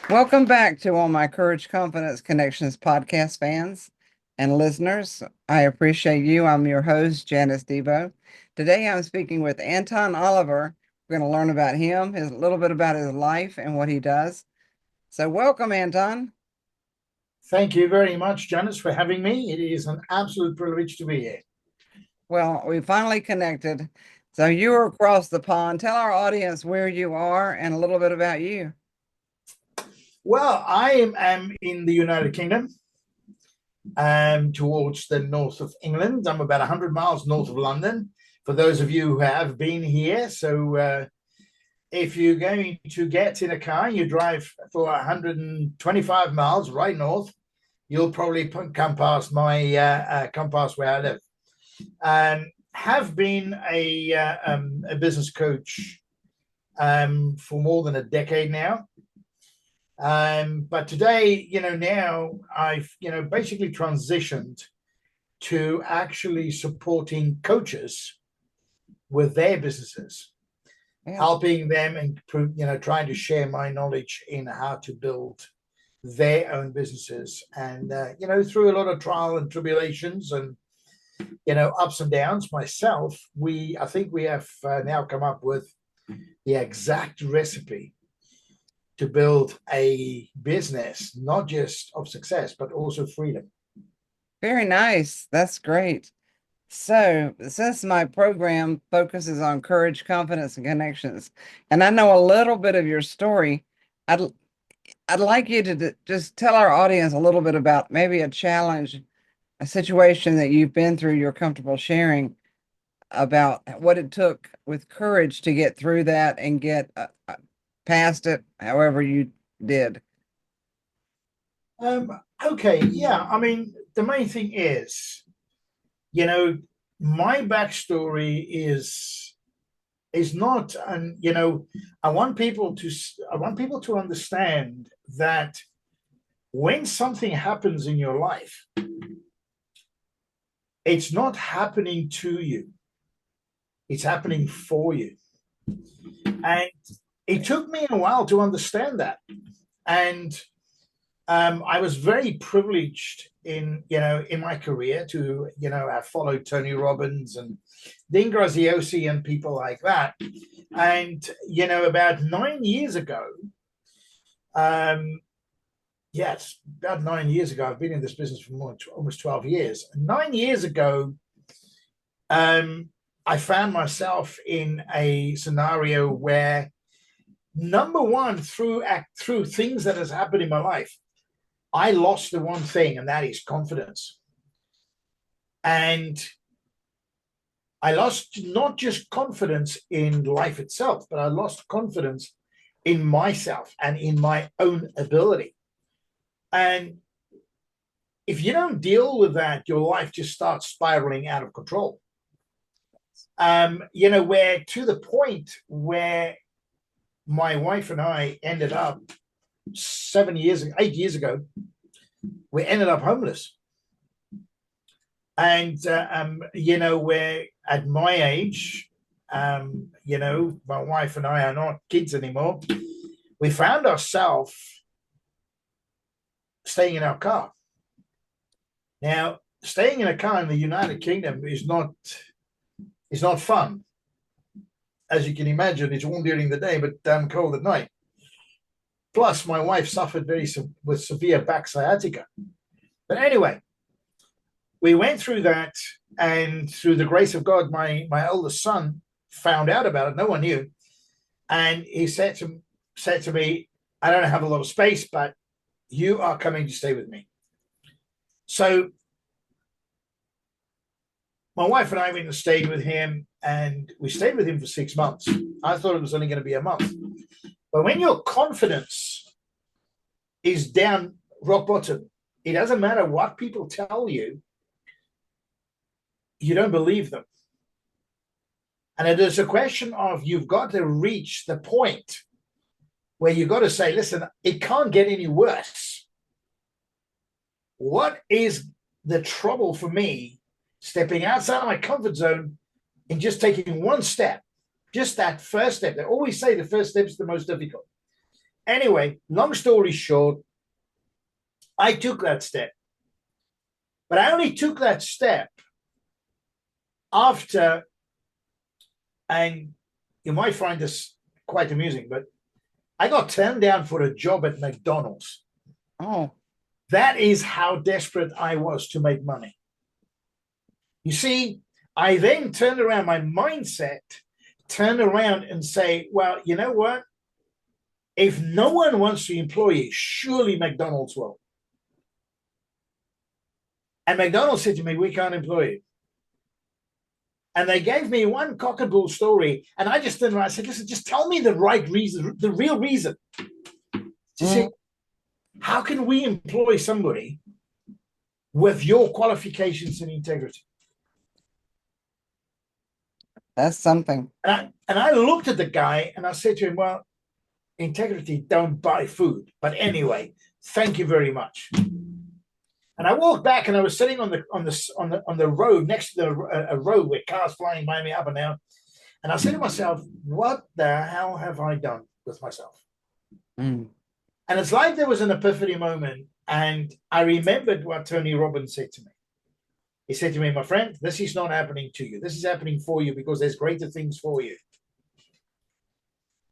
Welcome back to all my Courage, Confidence, Connections podcast fans and listeners. I appreciate you. I'm your host, Janice Debo. Today I'm speaking with Anton Oliver. We're going to learn about him, a little bit about his life and what he does. So welcome, Anton. Thank you very much, Janice, for having me. It is an absolute privilege to be here. Well, we finally connected. So you are across the pond. Tell our audience where you are and a little bit about you. Well, I am in the United Kingdom, towards the north of England. I'm about 100 miles north of London, for those of you who have been here. So if you're going to get in a car, you drive for 125 miles right north, you'll probably come past where I live. Have been a business coach for more than a decade now. But today, now I've, basically transitioned to actually supporting coaches with their businesses, helping them and, trying to share my knowledge in how to build their own businesses. And, through a lot of trial and tribulations and, ups and downs myself, I think we have now come up with the exact recipe to build a business, not just of success, but also freedom. Very nice. That's great. So, since my program focuses on courage, confidence, and connections, and I know a little bit of your story, I'd I'd like you to just tell our audience a little bit about maybe a challenge, a situation that you've been through, you're comfortable sharing about what it took with courage to get through that and get past it, however you did. Okay, yeah. I mean, the main thing is, you know, my backstory is not, and I want people to understand that when something happens in your life, it's not happening to you; it's happening for you. And it took me a while to understand that. And I was very privileged in my career to have followed Tony Robbins and Dean Graziosi and people like that. And about 9 years ago, yes, about 9 years ago, I've been in this business for almost 12 years. 9 years ago, I found myself in a scenario where, number one, through things that has happened in my life, I lost the one thing, and that is confidence. And I lost not just confidence in life itself, but I lost confidence in myself and in my own ability. And if you don't deal with that, your life just starts spiraling out of control. Where to the point where my wife and I ended up 8 years ago, we ended up homeless. And, where at my age, my wife and I are not kids anymore. We found ourselves staying in our car. Now, staying in a car in the United Kingdom is not fun. As you can imagine, it's warm during the day, but damn cold at night. Plus, my wife suffered with severe back sciatica. But anyway, we went through that, and through the grace of God, my eldest son found out about it. No one knew, and he said to me, "I don't have a lot of space, but you are coming to stay with me." So my wife and I went and stayed with him, and we stayed with him for 6 months. I thought it was only going to be a month. But when your confidence is down rock bottom, it doesn't matter what people tell you, you don't believe them. And it is a question of, you've got to reach the point where you've got to say, listen, it can't get any worse. What is the trouble for me stepping outside of my comfort zone and just taking one step? Just that first step. They always say the first step is the most difficult. Anyway, long story short, I took that step. But I only took that step after, and you might find this quite amusing, but I got turned down for a job at McDonald's. Oh, That is how desperate I was to make money. You see, I then turned around my mindset, turn around and say, well, you know what? If no one wants to employ you, surely McDonald's will. And McDonald's said to me, we can't employ you. And they gave me one cock and bull story. And I just turned around and said, listen, just tell me the right reason, the real reason. Just say, how can we employ somebody with your qualifications and integrity? that's something. And I looked at the guy and I said to him, well, integrity don't buy food. But anyway, thank you very much. And I walked back and I was sitting on the road next to a road with cars flying by me up and down. And I said to myself, what the hell have I done with myself? Mm. And it's like there was an epiphany moment. And I remembered what Tony Robbins said to me. He said to me, my friend, this is not happening to you. This is happening for you because there's greater things for you.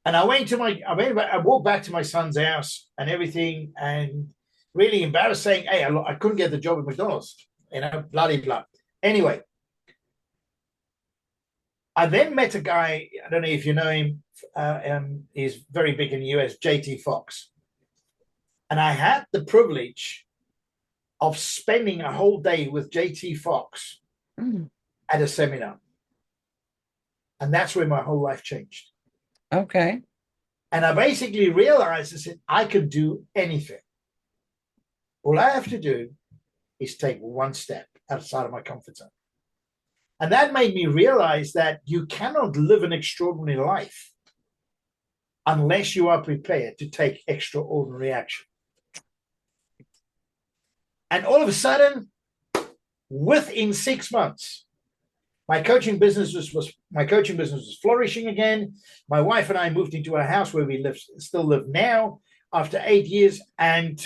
And I walked back to my son's house and everything, and really embarrassed, saying, hey, I couldn't get the job at McDonald's, blah, blah, blah. Anyway, I then met a guy, I don't know if you know him, he's very big in the US, JT Fox. And I had the privilege of spending a whole day with JT Fox at a seminar. And that's where my whole life changed. Okay. And I basically realized, I said, I can do anything. All I have to do is take one step outside of my comfort zone. And that made me realize that you cannot live an extraordinary life unless you are prepared to take extraordinary action. And all of a sudden, within 6 months, my coaching business was flourishing again. My wife and I moved into a house where we still live now after 8 years, and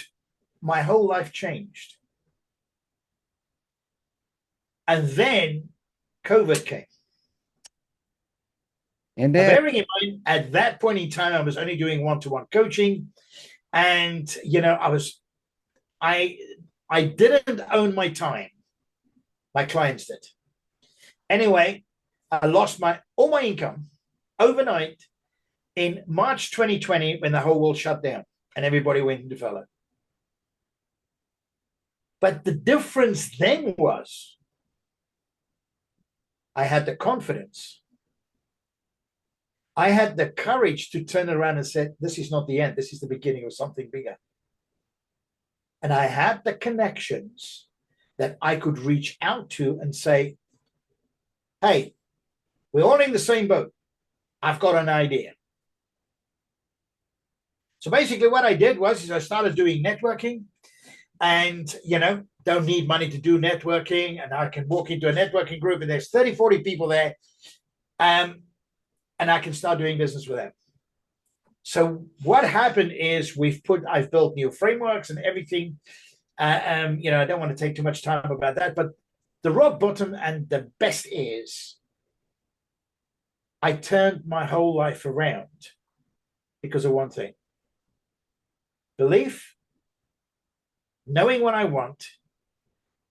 my whole life changed. And then COVID came. And bearing in mind, at that point in time, I was only doing one-to-one coaching, and I didn't own my time. My clients did. Anyway, I lost all my income overnight in March 2020 when the whole world shut down and everybody went into furlough. But the difference then was I had the confidence. I had the courage to turn around and say, this is not the end. This is the beginning of something bigger. And I had the connections that I could reach out to and say, hey, we're all in the same boat. I've got an idea. So basically what I did was I started doing networking, and, don't need money to do networking. And I can walk into a networking group and there's 30, 40 people there. And I can start doing business with them. So what happened is I've built new frameworks and everything. I don't want to take too much time about that, but the rock bottom and the best is I turned my whole life around because of one thing: belief, knowing what I want,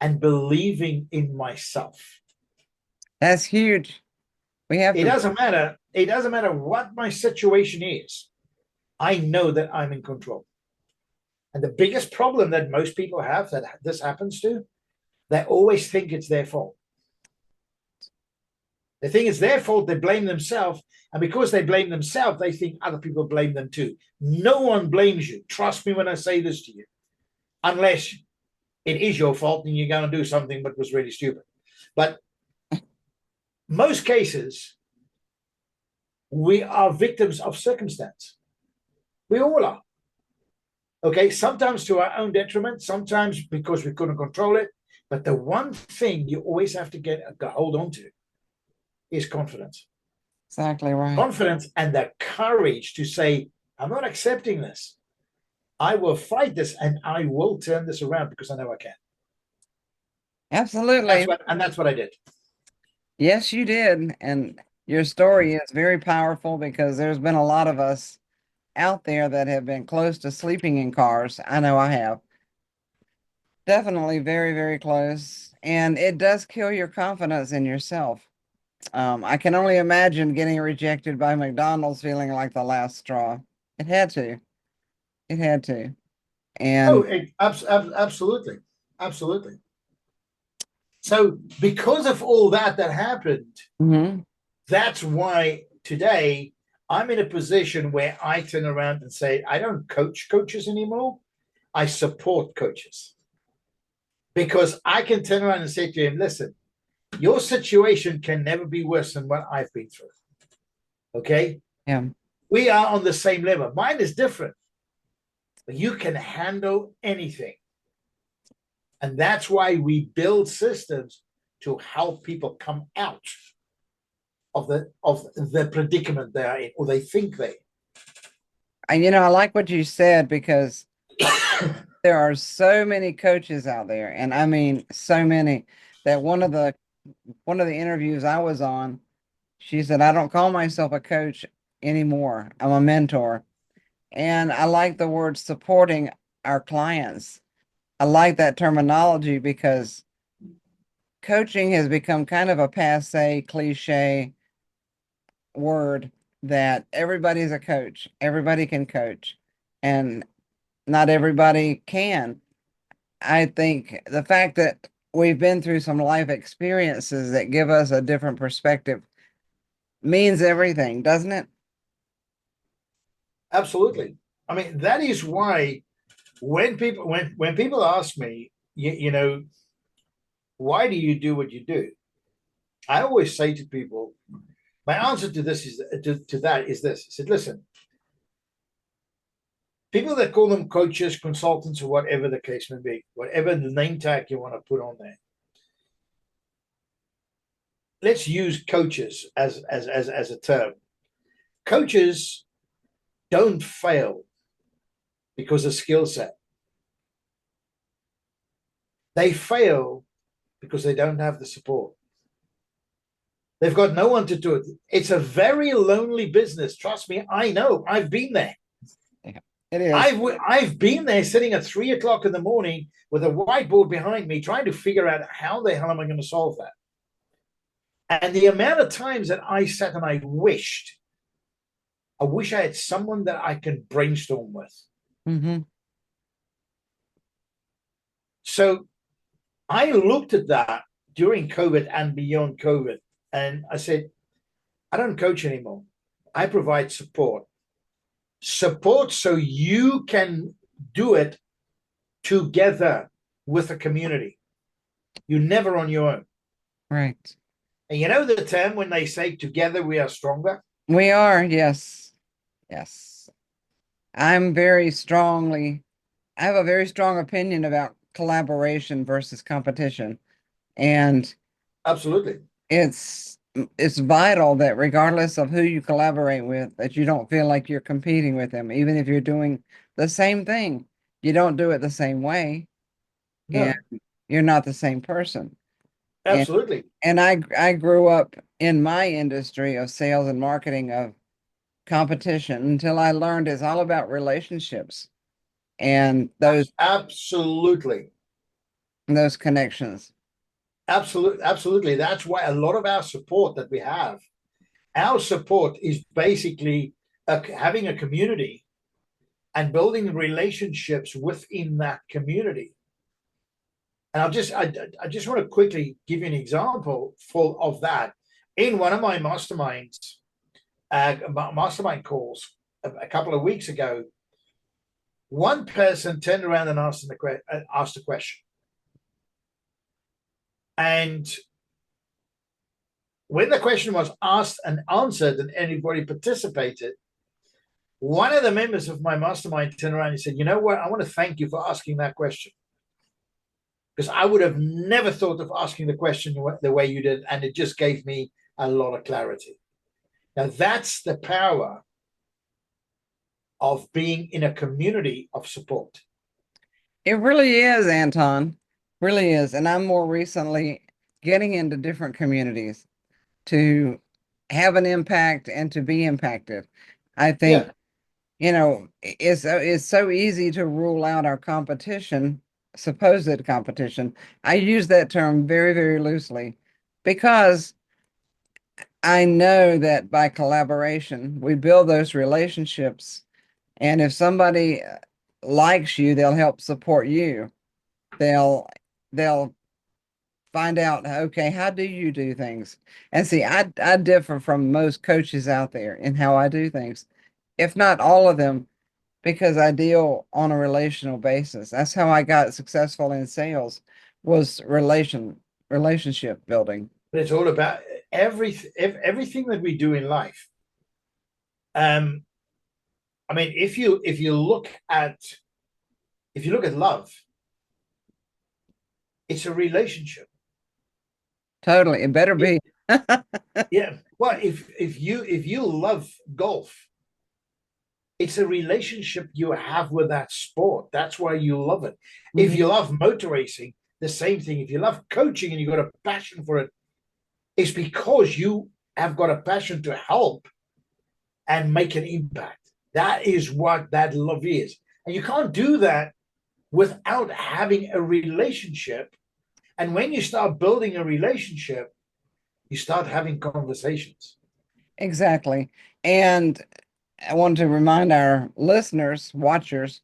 and believing in myself. that's huge. It doesn't matter what my situation is. I know that I'm in control. And the biggest problem that most people have that this happens to, they always think it's their fault. They think it's their fault, they blame themselves. And because they blame themselves, they think other people blame them too. No one blames you. Trust me when I say this to you. Unless it is your fault and you're going to do something that was really stupid. But most cases, we are victims of circumstance. We all are. Okay, sometimes to our own detriment, sometimes because we couldn't control it. But the one thing you always have to hold on to is confidence. Exactly right. Confidence and the courage to say, I'm not accepting this. I will fight this and I will turn this around because I know I can. Absolutely. That's what I did. Yes, you did. And your story is very powerful because there's been a lot of us out there that have been close to sleeping in cars. I know I have. Definitely very, very close. And it does kill your confidence in yourself. I can only imagine getting rejected by McDonald's feeling like the last straw. It had to. It had to. Oh, And absolutely. Absolutely. So because of all that happened, mhm, that's why today I'm in a position where I turn around and say, I don't coach coaches anymore. I support coaches because I can turn around and say to him, listen, your situation can never be worse than what I've been through. Okay. yeah. We are on the same level. Mine is different, but you can handle anything. And that's why we build systems to help people come out of the predicament they are in, or they think they. And I like what you said because there are so many coaches out there, and I mean so many that one of the interviews I was on, she said, I don't call myself a coach anymore. I'm a mentor. And I like the word supporting our clients. I like that terminology because coaching has become kind of a passe, cliche word that everybody's a coach. Everybody can coach, and not everybody can. I think the fact that we've been through some life experiences that give us a different perspective means everything, doesn't it? Absolutely. I mean, that is why when people ask me, why do you do what you do? I always say to people, my answer to this is to that is this. I said, listen, people that call them coaches, consultants, or whatever the case may be, whatever the name tag you want to put on there. Let's use coaches as a term. Coaches don't fail because of skill set. They fail because they don't have the support. They've got no one to do it. It's a very lonely business. Trust me, I know. I've been there. Yeah, it is. I've been there sitting at 3 o'clock in the morning with a whiteboard behind me, trying to figure out how the hell am I going to solve that. And the amount of times that I sat and I wish I had someone that I can brainstorm with. Mm-hmm. So I looked at that during COVID and beyond COVID, and I said, I don't coach anymore. I provide support. Support so you can do it together with a community. You're never on your own. Right. And you know the term when they say together we are stronger? We are, yes. Yes. I'm very strongly, I have a very strong opinion about collaboration versus competition. And Absolutely. it's vital that regardless of who you collaborate with, that you don't feel like you're competing with them, even if you're doing the same thing. You don't do it the same way, and No, you're not the same person. And absolutely. and I grew up in my industry of sales and marketing of competition until I learned it's all about relationships and those connections. Absolutely. That's why a lot of our support that we have, our support is basically having a community and building relationships within that community. And I just want to quickly give you an example of that. In one of my mastermind calls a couple of weeks ago, one person turned around and asked a question. And when the question was asked and answered and anybody participated, one of the members of my mastermind turned around and said, you know what? I want to thank you for asking that question. Because I would have never thought of asking the question the way you did. And it just gave me a lot of clarity. Now, that's the power of being in a community of support. It really is, Anton. Really is. And I'm more recently getting into different communities to have an impact and to be impacted. I think, Yeah, it's so easy to rule out our competition, supposed competition. I use that term very, very loosely because I know that by collaboration, we build those relationships. And if somebody likes you, they'll help support you. They'll find out, okay, how do you do things? And see, I differ from most coaches out there in how I do things, if not all of them, because I deal on a relational basis. That's how I got successful in sales, was relationship building. but it's all about everything that we do in life. Um, I mean, if you look at love, it's a relationship. Totally. It better It, be. yeah. Well, if you love golf, it's a relationship you have with that sport. That's why you love it. If Mhm. you love motor racing, the same thing. If you love coaching and you've got a passion for it, it's because you have got a passion to help and make an impact. That is what that love is. And you can't do that without having a relationship. And when you start building a relationship, you start having conversations. Exactly. And I want to remind our listeners, watchers,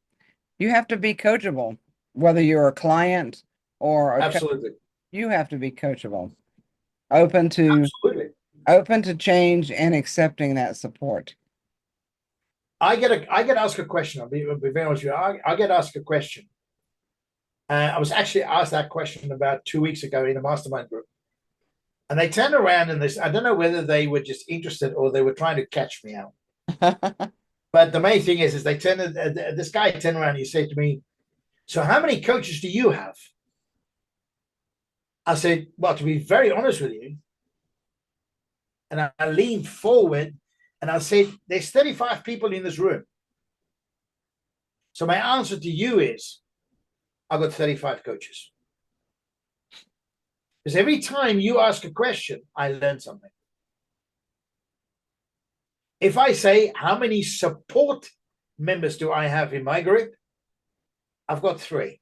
you have to be coachable, whether you're a client or a coach, Absolutely. you have to be coachable, open to Absolutely. open to change and accepting that support. I get asked a question. I'll be very honest with you. I get asked a question. I was actually asked that question about 2 weeks ago in a mastermind group. And they turned around and I don't know whether they were just interested or they were trying to catch me out. But the main thing is this guy turned around and he said to me, "So how many coaches do you have?" I said, "Well, to be very honest with you," and I leaned forward and I said, "There's 35 people in this room. So my answer to you is, I've got 35 coaches. Because every time you ask a question, I learn something. If I say, how many support members do I have in my group? I've got three.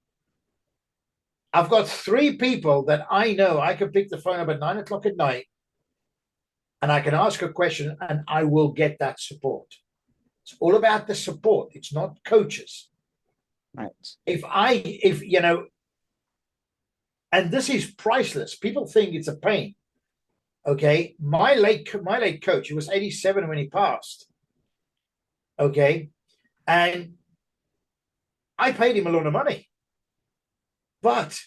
I've got three people that I know I can pick the phone up at 9 o'clock at night and I can ask a question and I will get that support. It's all about the support. It's not coaches. Right. If you know, and this is priceless. People think it's a pain. Okay, my late coach, he was 87 when he passed. Okay, and I paid him a lot of money, but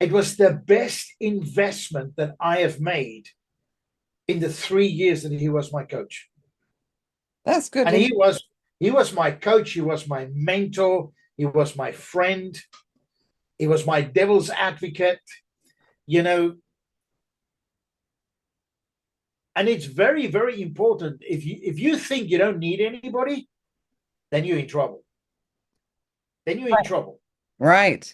it was the best investment that I have made in the 3 years that he was my coach. That's good And to he was my coach, he was my mentor, he was my friend, he was my devil's advocate, you know. And it's very, very important. If you think you don't need anybody, then you're in trouble. Then you're in trouble. right.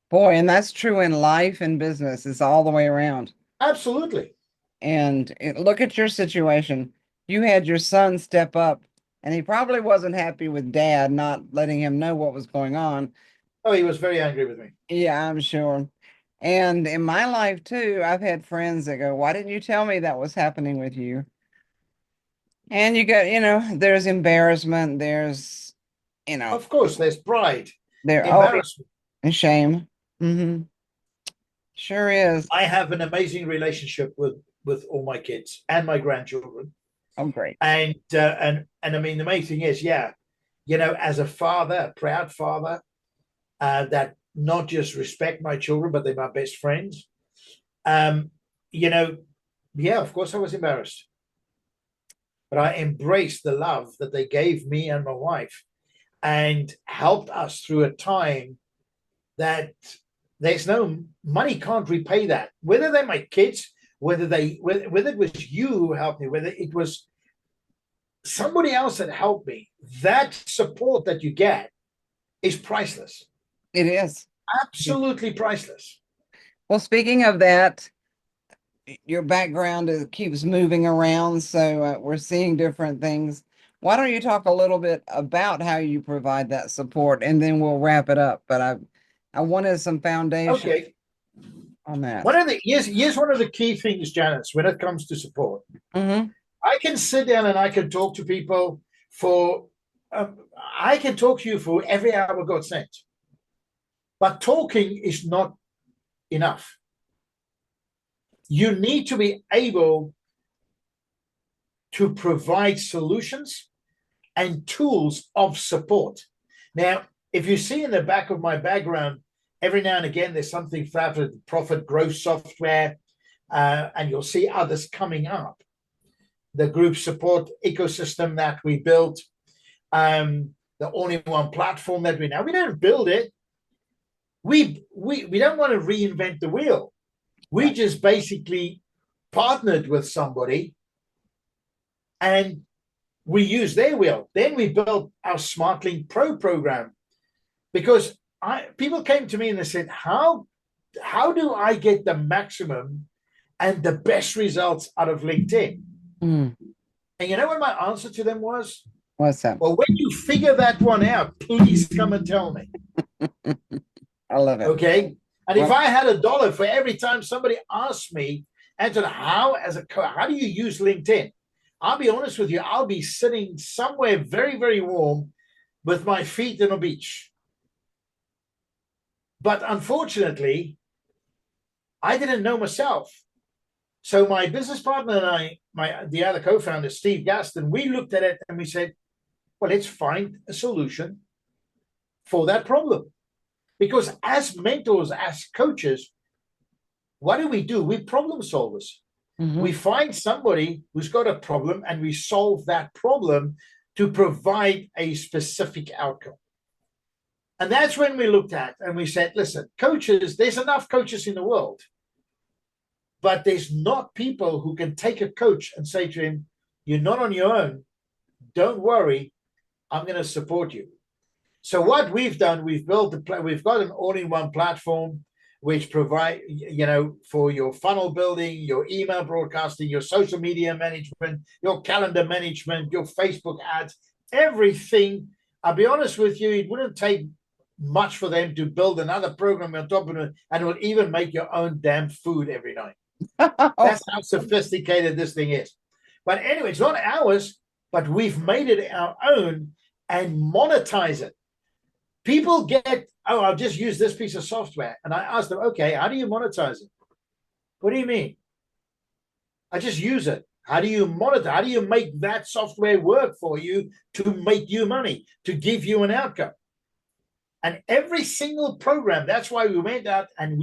Boy, and that's true in life and business. It's all the way around. Absolutely. And look at your situation. You had your son step up, and he probably wasn't happy with dad not letting him know what was going on. Oh, he was very angry with me. Yeah, I'm sure. And in my life too, I've had friends that go, "Why didn't you tell me that was happening with you?" And you got, there's embarrassment, there's, you know, Of course, there's pride, there, oh, embarrassment. and shame. Hmm. Sure is. I have an amazing relationship with all my kids and my grandchildren. Oh, great. And I mean, the main thing is, yeah, as a father, a proud father, that not just respect my children, but they're my best friends. Um, you know, yeah, of course I was embarrassed, but I embraced the love that they gave me and my wife, and helped us through a time that there's no money can't repay that. Whether they're my kids, whether it was you who helped me, whether it was somebody else that helped me, that support that you get is priceless. It is. Absolutely priceless. Well, speaking of that, your background keeps moving around, so we're seeing different things. Why don't you talk a little bit about how you provide that support, and then we'll wrap it up. But I wanted some foundation Okay. on that. Here's one of the key things, Janice, when it comes to support. Mm-hmm. I can sit down and I can talk to people for, I can talk to you for every hour God sent. But talking is not enough. You need to be able to provide solutions and tools of support. Now, if you see in the back of my background, every now and again, there's something for profit growth software, and you'll see others coming up. The group support ecosystem that we built, the all-in-one platform that we don't build it. We don't want to reinvent the wheel. We just basically partnered with somebody and we use their wheel. Then we built our SmartLink Pro program because people came to me and they said, how do I get the maximum and the best results out of LinkedIn? Mm. And you know what my answer to them was? What's that? Well, when you figure that one out, please come and tell me. I love it. Okay. And if I had $1 for every time somebody asked me, Anton, how do you use LinkedIn? I'll be honest with you, I'll be sitting somewhere very, very warm with my feet on a beach. But unfortunately, I didn't know myself. So my business partner and the other co-founder, Steve Gaston, we looked at it and we said, well, let's find a solution for that problem. Because as mentors, as coaches, what do? We're problem solvers. Mm-hmm. We find somebody who's got a problem and we solve that problem to provide a specific outcome. And that's when we looked at and we said, listen, coaches, there's enough coaches in the world, but there's not people who can take a coach and say to him, you're not on your own. Don't worry. I'm going to support you. So what we've done, we've got an all-in-one platform which provide, for your funnel building, your email broadcasting, your social media management, your calendar management, your Facebook ads, everything. I'll be honest with you, it wouldn't take much for them to build another program on top of it, and it will even make your own damn food every night. That's how sophisticated this thing is. But anyway, it's not ours, but we've made it our own and monetize it. People get, I'll just use this piece of software. And I ask them, okay, how do you monetize it? What do you mean? I just use it. How do you monitor? How do you make that software work for you to make you money, to give you an outcome? And every single program, that's why we went out and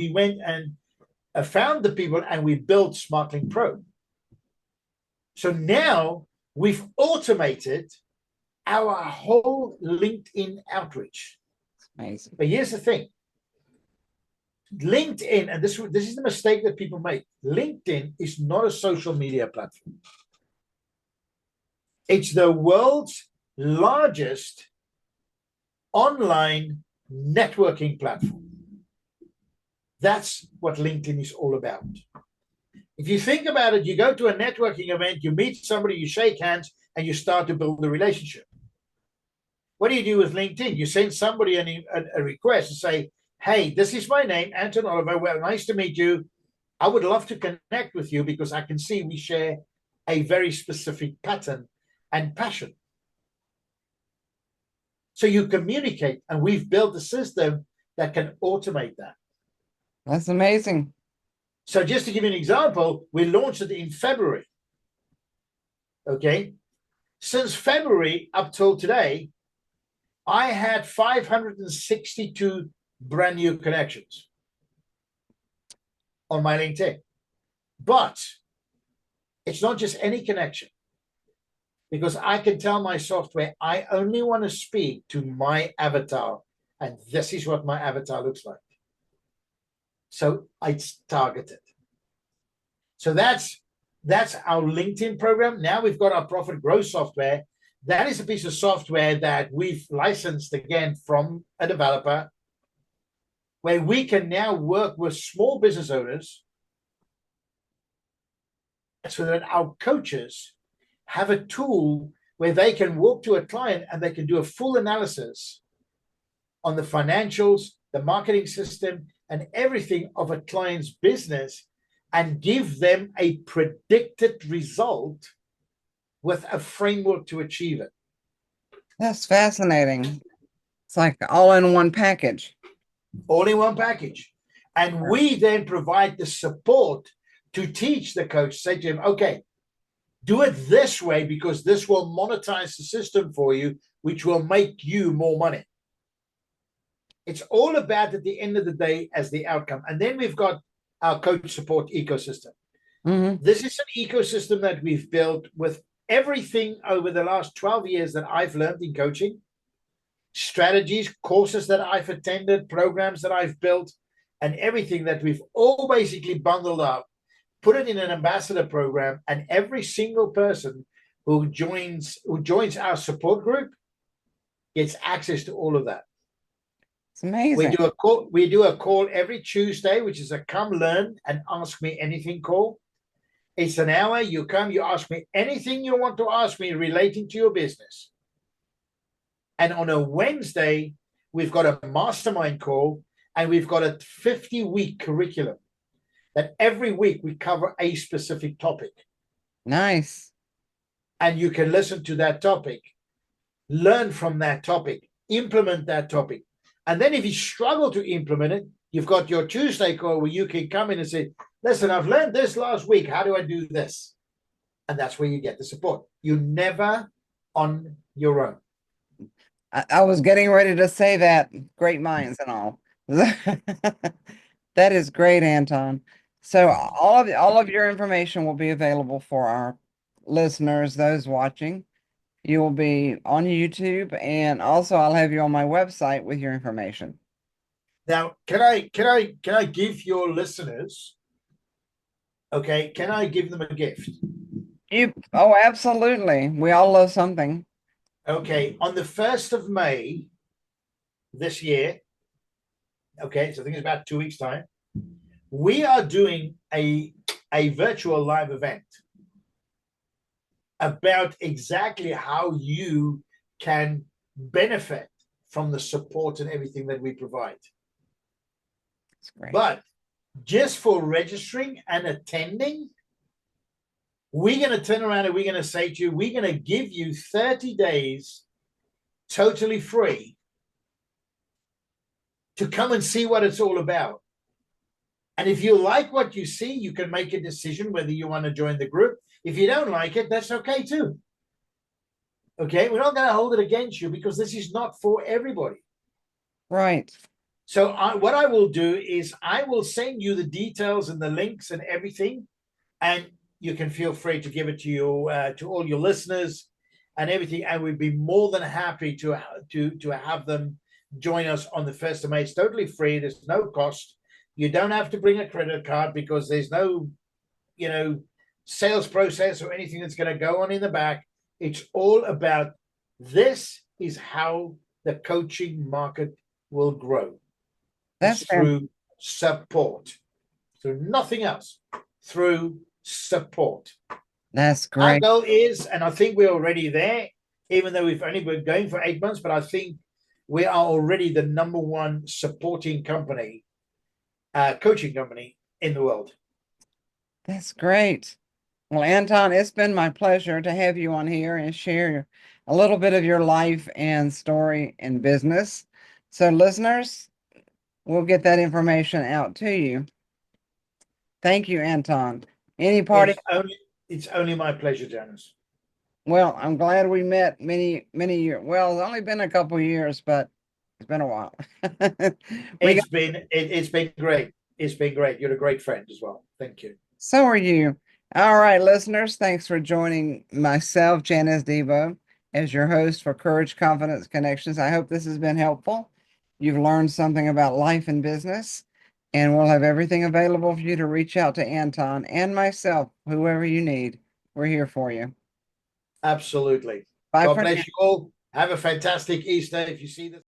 found the people and we built SmartLink Pro. So now we've automated our whole LinkedIn outreach. Amazing. But here's the thing. LinkedIn, and this is the mistake that people make. LinkedIn is not a social media platform. It's the world's largest online networking platform. That's what LinkedIn is all about. If you think about it, you go to a networking event, you meet somebody, you shake hands, and you start to build a relationship. What do you do with LinkedIn? You send somebody a request and say, hey, this is my name, Anton Oliver. Well, nice to meet you. I would love to connect with you because I can see we share a very specific pattern and passion. So you communicate, and we've built a system that can automate that. That's amazing. So just to give you an example, we launched it in February. Okay. Since February up till today, I had 562 brand new connections on my LinkedIn. But it's not just any connection, because I can tell my software, I only want to speak to my avatar, and this is what my avatar looks like. So it's targeted. So that's our LinkedIn program. Now we've got our profit growth software, That is a piece of software that we've licensed again from a developer, where we can now work with small business owners so that our coaches have a tool where they can walk to a client and they can do a full analysis on the financials, the marketing system, and everything of a client's business and give them a predicted result with a framework to achieve it. That's fascinating. It's like all in one package. All in one package. And we then provide the support to teach the coach, say to him, okay, do it this way because this will monetize the system for you, which will make you more money. It's all about, at the end of the day, as the outcome. And then we've got our coach support ecosystem. Mm-hmm. This is an ecosystem that we've built with everything over the last 12 years that I've learned in coaching, strategies, courses that I've attended, programs that I've built, and everything that we've all basically bundled up, put it in an ambassador program, and every single person who joins our support group gets access to all of that. It's amazing. We do a call every Tuesday, which is a come learn and ask me anything call. It's an hour. You come, you ask me anything you want to ask me relating to your business. And on a Wednesday, we've got a mastermind call, and we've got a 50-week curriculum that every week we cover a specific topic. Nice. And you can listen to that topic, learn from that topic, implement that topic. And then if you struggle to implement it, you've got your Tuesday call where you can come in and say, listen, I've learned this last week. How do I do this? And that's where you get the support. You're never on your own. I was getting ready to say that. Great minds and all. That is great, Anton. So all of your information will be available for our listeners, those watching. You will be on YouTube, and also I'll have you on my website with your information. Now, can I give your listeners, okay, can I give them a gift? Oh, absolutely. We all love something. Okay, on the 1st of May this year, okay, so I think it's about 2 weeks' time, we are doing a virtual live event about exactly how you can benefit from the support and everything that we provide. That's great. But just for registering and attending, we're going to turn around and we're going to say to you, we're going to give you 30 days totally free to come and see what it's all about. And if you like what you see, you can make a decision whether you want to join the group. If you don't like it, that's okay too. Okay, we're not going to hold it against you because this is not for everybody. Right. So what I will do is I will send you the details and the links and everything, and you can feel free to give it to all your listeners and everything. And we'd be more than happy to have them join us on the 1st of May. It's totally free. There's no cost. You don't have to bring a credit card because there's no, sales process or anything that's going to go on in the back. It's all about this is how the coaching market will grow. That's through support, through nothing else, through support. That's Our great. goal is, and I think we're already there, even though we've only been going for 8 months, but I think we are already the number one supporting company, coaching company in the world. That's great. Well, Anton, it's been my pleasure to have you on here and share a little bit of your life and story and business. So listeners, we'll get that information out to you. Thank you, Anton. Any party? It's only my pleasure, Janice. Well, I'm glad we met many years. Well, it's only been a couple years, but it's been a while. It's been great. It's been great. You're a great friend as well. Thank you. So are you. All right, listeners, thanks for joining myself, Janice Devo, as your host for Courage, Confidence, Connections. I hope this has been helpful. You've learned something about life and business, and we'll have everything available for you to reach out to Anton and myself, whoever you need. We're here for you. Absolutely. Bye God for now. bless you all. Have a fantastic Easter. If you see this.